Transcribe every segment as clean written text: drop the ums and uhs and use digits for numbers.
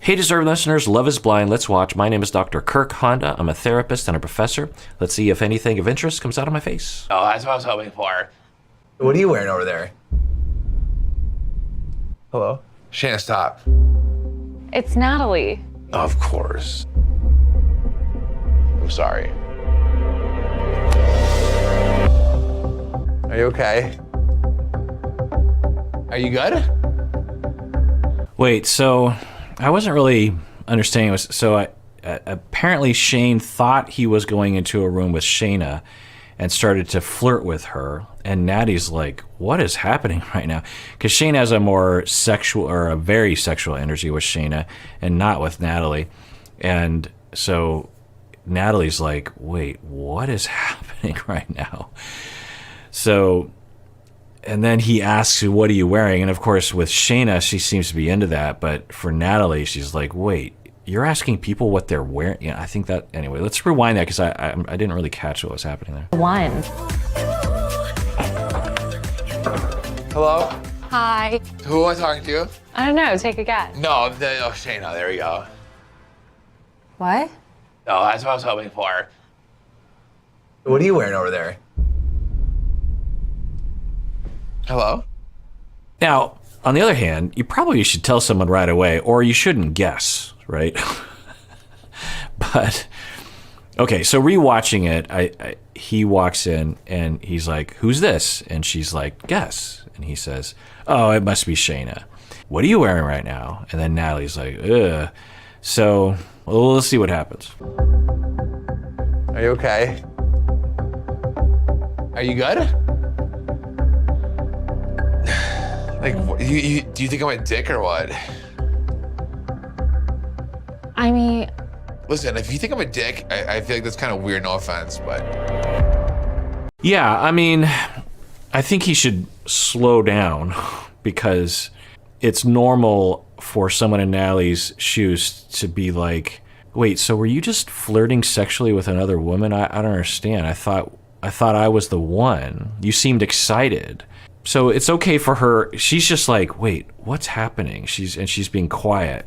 Hey, deserving listeners, Love is Blind, let's watch. My name is Dr. Kirk Honda. I'm a therapist and a professor. Let's see if anything of interest comes out of my face. Oh, that's what I was hoping for. What are you wearing over there? Hello? Shayne, stop. It's Natalie. Of course. I'm sorry. Are you okay? Are you good? Wait, so I wasn't really understanding. Apparently Shayne thought he was going into a room with Shayna and started to flirt with her. And Natty's like, what is happening right now? Because Shayne has a more sexual, or a very sexual energy with Shayna and not with Natalie. And so Natalie's like, wait, what is happening right now? So, and then he asks, what are you wearing? And of course, with Shayna, she seems to be into that. But for Natalie, she's like, wait, you're asking people what they're wearing? Yeah, I think that, anyway, let's rewind that because I didn't really catch what was happening there. One. Hello? Hi. Who am I talking to? I don't know, take a guess. No, Shayne, there we go. What? No, that's what I was hoping for. What are you wearing over there? Hello? Now, on the other hand, you probably should tell someone right away, or you shouldn't guess, right? But, okay, so rewatching it, he walks in and he's like, who's this? And she's like, guess. And he says, oh, it must be Shayna. What are you wearing right now? And then Natalie's like, ugh. So, well, let's see what happens. Are you okay? Are you good? Like, do you think I'm a dick or what? I mean, Listen, if you think I'm a dick, I feel like that's kind of weird, no offense, but... Yeah, I mean, I think he should slow down because it's normal for someone in Natalie's shoes to be like, wait, so were you just flirting sexually with another woman? I don't understand. I thought I was the one. You seemed excited. So it's okay for her. She's just like, wait, what's happening? She's being quiet.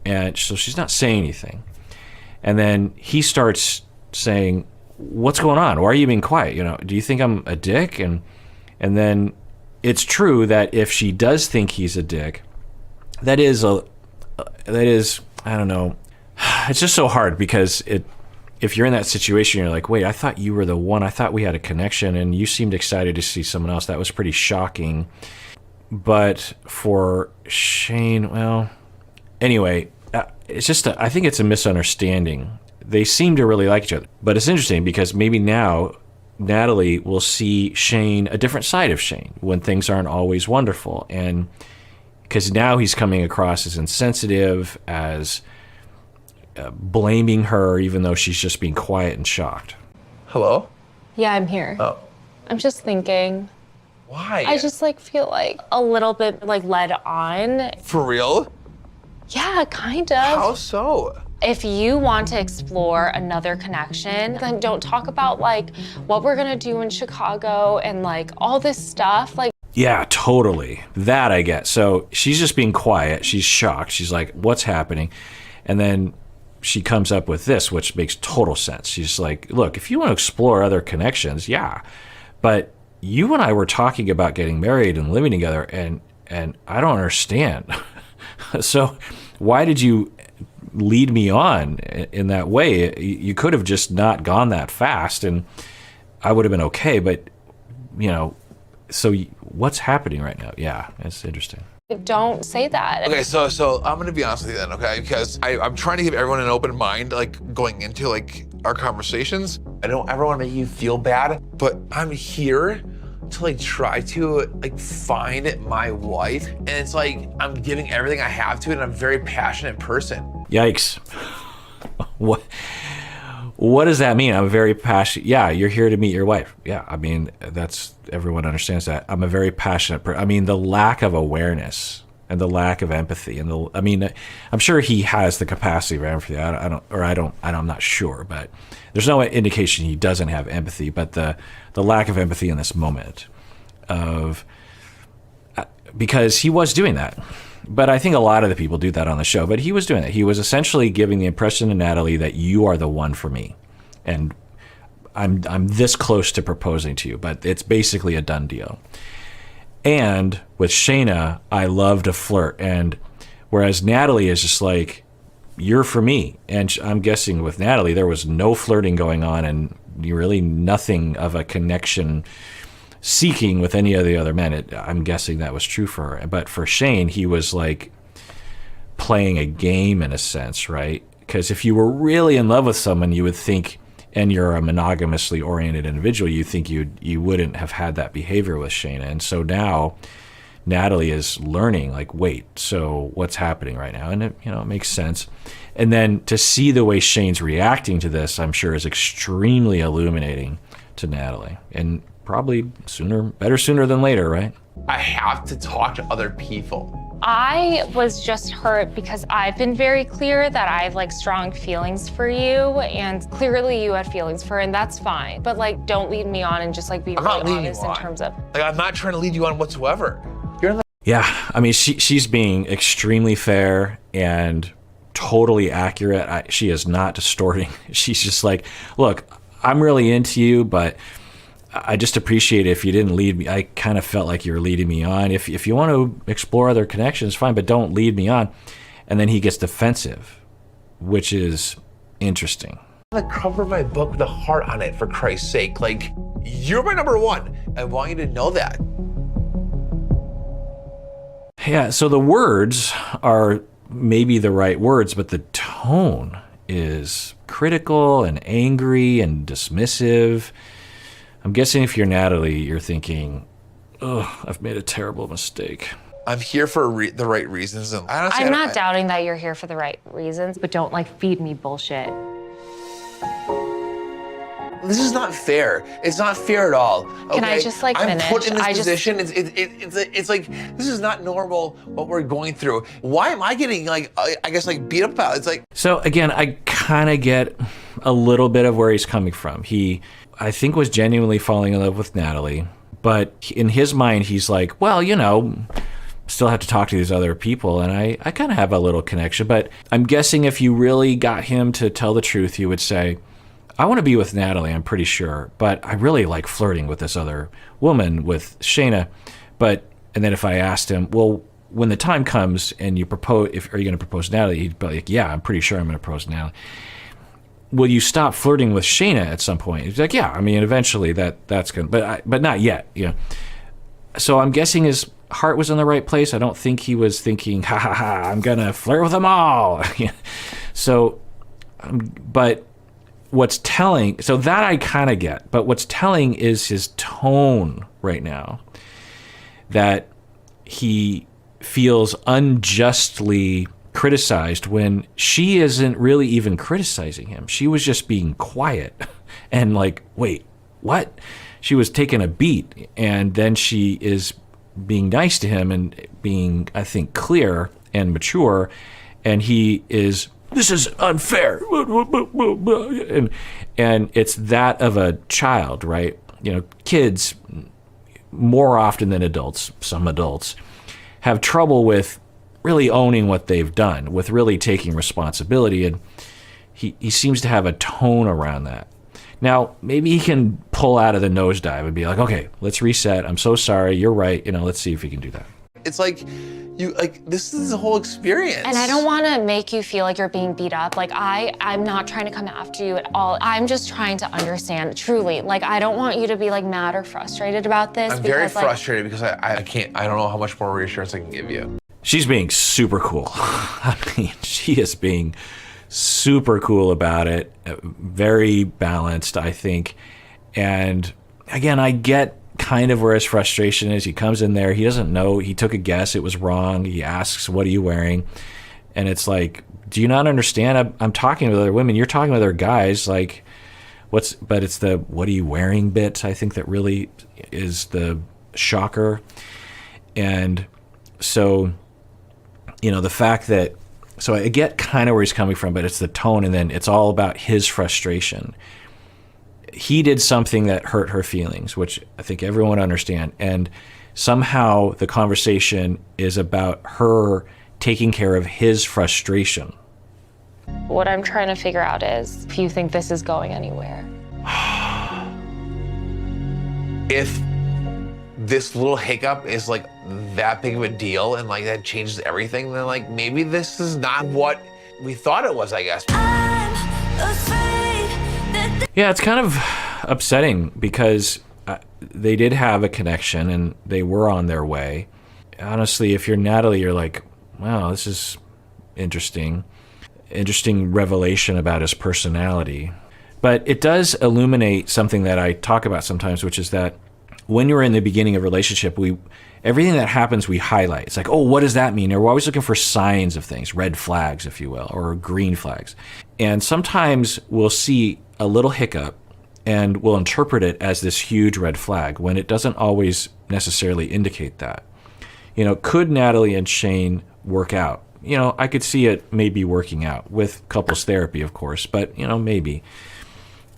And so she's not saying anything. And then he starts saying, what's going on? Why are you being quiet? You know, do you think I'm a dick? And then it's true that if she does think he's a dick, that is, I don't know. It's just so hard because if you're in that situation, you're like, wait, I thought you were the one. I thought we had a connection and you seemed excited to see someone else. That was pretty shocking. But for Shayne, well, anyway, it's just, I think it's a misunderstanding. They seem to really like each other. But it's interesting because maybe now Natalie will see Shayne, a different side of Shayne, when things aren't always wonderful. And because now he's coming across as insensitive, as blaming her, even though she's just being quiet and shocked. Hello? yeah, I'm here. Oh. I'm just thinking. Why? I just feel like a little bit led on. For real? Yeah, kind of. How so? If you want to explore another connection, then don't talk about what we're gonna do in Chicago and all this stuff. Yeah, totally. That I get. So she's just being quiet. She's shocked. She's like, what's happening? And then she comes up with this, which makes total sense. She's like, look, if you want to explore other connections, yeah. But you and I were talking about getting married and living together, and I don't understand. So why did you lead me on in that way? You could have just not gone that fast, and I would have been okay. But, so what's happening right now? Yeah, it's interesting. Don't say that. Okay, so I'm gonna be honest with you then, okay? Because I'm trying to give everyone an open mind, going into our conversations. I don't ever want to make you feel bad, but I'm here to try to find my wife, and it's I'm giving everything I have to it, and I'm a very passionate person. Yikes. What does that mean? I'm very passionate. Yeah, you're here to meet your wife. Yeah, I mean, everyone understands that. I'm a very passionate person. I mean, the lack of awareness and the lack of empathy, and I'm sure he has the capacity of empathy. I'm not sure, but there's no indication he doesn't have empathy. But the lack of empathy in this moment, because he was doing that. But I think a lot of the people do that on the show. But he was doing that. He was essentially giving the impression to Natalie that you are the one for me. And I'm this close to proposing to you, but it's basically a done deal. And with Shayna, I love to flirt. And whereas Natalie is just like, you're for me. And I'm guessing with Natalie, there was no flirting going on and really nothing of a connection seeking with any of the other men. I'm guessing that was true for her. But for Shayne, he was like playing a game in a sense, right? Because if you were really in love with someone, you would think, and you're a monogamously oriented individual, you think you wouldn't have had that behavior with Shayna. And so now Natalie is learning, like, wait, so what's happening right now? And it makes sense. And then to see the way Shayne's reacting to this, I'm sure is extremely illuminating to Natalie. And probably better sooner than later, right? I have to talk to other people. I was just hurt because I've been very clear that I have like strong feelings for you, and clearly you had feelings for her, and that's fine. But like, don't lead me on and just like be really honest in terms of. Like, I'm not trying to lead you on whatsoever. Yeah, I mean, she's being extremely fair and totally accurate. She is not distorting. She's just like, look, I'm really into you, but I just appreciate it if you didn't lead me. I kind of felt like you were leading me on. If you want to explore other connections, fine, but don't lead me on. And then he gets defensive, which is interesting. The cover of my book with a heart on it, for Christ's sake. Like, you're my number one. I want you to know that. Yeah, so the words are maybe the right words, but the tone is critical and angry and dismissive. I'm guessing if you're Natalie, you're thinking, oh, I've made a terrible mistake. I'm here for the right reasons. And honestly, I'm not doubting that you're here for the right reasons, but don't like feed me bullshit. This is not fair. It's not fair at all. Okay? Can I just like finish? I'm put in this position. It's like, this is not normal what we're going through. Why am I getting like, I guess like beat up about it? It's like. So again, I kind of get a little bit of where he's coming from. He, I think, was genuinely falling in love with Natalie, but in his mind, he's like, well, still have to talk to these other people, and I kind of have a little connection. But I'm guessing if you really got him to tell the truth, he would say, I want to be with Natalie, I'm pretty sure, but I really like flirting with this other woman, with Shayna. And then if I asked him, well, when the time comes and you propose, are you going to propose to Natalie? He'd be like, yeah, I'm pretty sure I'm going to propose to Natalie. Will you stop flirting with Shayna at some point? He's like, yeah, I mean, eventually that's going to, but not yet. So I'm guessing his heart was in the right place. I don't think he was thinking, ha ha ha, I'm going to flirt with them all. So, but what's telling, so that I kind of get, but what's telling is his tone right now, that he feels unjustly criticized when she isn't really even criticizing him. She was just being quiet and like, wait, what? She was taking a beat, and then she is being nice to him and being, I think, clear and mature, and he is, this is unfair, and it's that of a child, right? Kids, more often than adults, some adults, have trouble with really owning what they've done, with really taking responsibility, and he seems to have a tone around that. Now, maybe he can pull out of the nosedive and be like, okay, let's reset. I'm so sorry. You're right. Let's see if he can do that. It's like, this is the whole experience. And I don't want to make you feel like you're being beat up. Like, I'm not trying to come after you at all. I'm just trying to understand, truly. Like, I don't want you to be like mad or frustrated about this. I'm very frustrated because I don't know how much more reassurance I can give you. She's being super cool. I mean, she is being super cool about it. Very balanced, I think. And again, I get kind of where his frustration is. He comes in there, he doesn't know, he took a guess, it was wrong. He asks, what are you wearing? And it's like, do you not understand? I'm talking with other women, you're talking with other guys, like, but it's the what are you wearing bit, I think, that really is the shocker. And so, the fact that, so I get kind of where he's coming from, but it's the tone, and then it's all about his frustration. He did something that hurt her feelings, which I think everyone understand. And somehow the conversation is about her taking care of his frustration. What I'm trying to figure out is if you think this is going anywhere. If this little hiccup is like that big of a deal and like that changes everything, then like maybe this is not what we thought it was, I guess. Yeah, it's kind of upsetting because they did have a connection and they were on their way. Honestly, if you're Natalie, you're like, wow, this is interesting. Interesting revelation about his personality. But it does illuminate something that I talk about sometimes, which is that when you're in the beginning of a relationship, everything that happens, we highlight. It's like, oh, what does that mean? Or we're always looking for signs of things, red flags, if you will, or green flags. And sometimes we'll see a little hiccup and we'll interpret it as this huge red flag when it doesn't always necessarily indicate that. You know, could Natalie and Shayne work out? You know, I could see it maybe working out with couples therapy, of course, but, you know, maybe.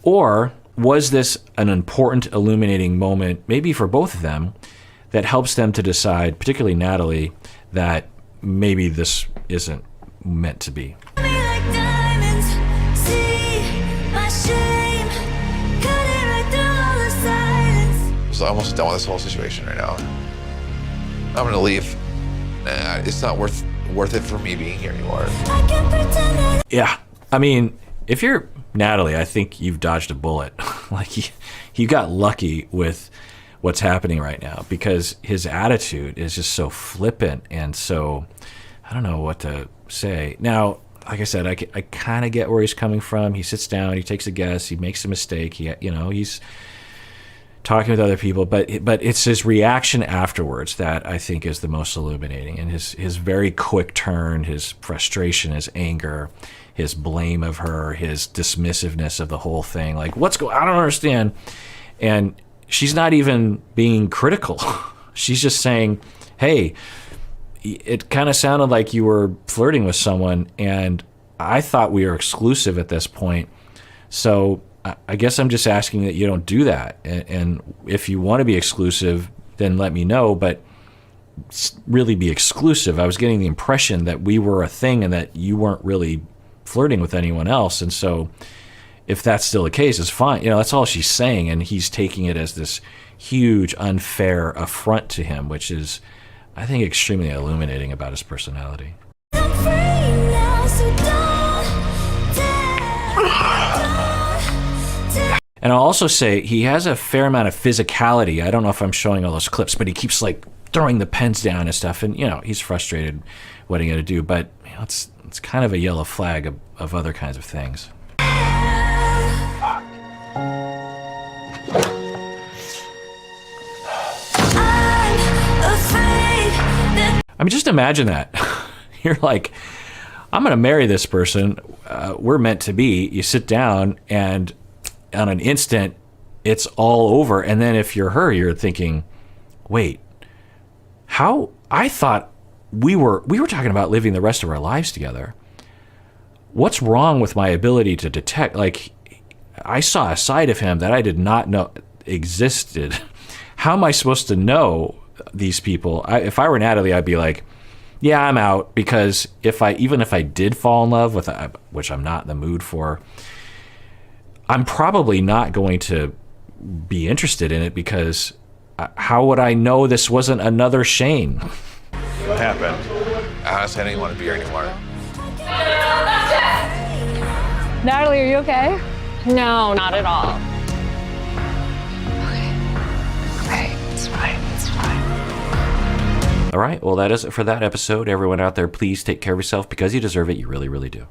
Or was this an important illuminating moment, maybe for both of them, that helps them to decide, particularly Natalie, that maybe this isn't meant to be? So I'm almost done with this whole situation right now. I'm gonna leave. Nah, it's not worth it for me being here anymore. Yeah, I mean, if you're Natalie, I think you've dodged a bullet. Like you got lucky with what's happening right now because his attitude is just so flippant and so, I don't know what to say. Now, like I said, I kind of get where he's coming from. He sits down, he takes a guess, he makes a mistake. He's talking with other people, but it's his reaction afterwards that I think is the most illuminating, and his very quick turn, his frustration, his anger, his blame of her, his dismissiveness of the whole thing. Like, I don't understand. And she's not even being critical. She's just saying, hey, it kind of sounded like you were flirting with someone, and I thought we were exclusive at this point. So I guess I'm just asking that you don't do that. And if you want to be exclusive, then let me know, but really be exclusive. I was getting the impression that we were a thing and that you weren't really flirting with anyone else. And so if that's still the case, it's fine. You know, that's all she's saying. And he's taking it as this huge, unfair affront to him, which is, I think, extremely illuminating about his personality. And I'll also say he has a fair amount of physicality. I don't know if I'm showing all those clips, but he keeps like throwing the pens down and stuff. And, you know, he's frustrated what he got to do. But you know, it's kind of a yellow flag of other kinds of things. I mean, just imagine that. You're like, I'm going to marry this person. We're meant to be. You sit down and on an instant, it's all over. And then if you're her, you're thinking, wait, how? I thought we were talking about living the rest of our lives together. What's wrong with my ability to detect? Like, I saw a side of him that I did not know existed. How am I supposed to know these people? If I were Natalie, I'd be like, yeah, I'm out, because even if I did fall in love with, which I'm not in the mood for, I'm probably not going to be interested in it, because how would I know this wasn't another Shayne? What happened? Honestly, I didn't want to be here anymore. Natalie, are you okay? No, not at all. Okay, it's fine, it's fine. All right, well, that is it for that episode. Everyone out there, please take care of yourself because you deserve it. You really, really do.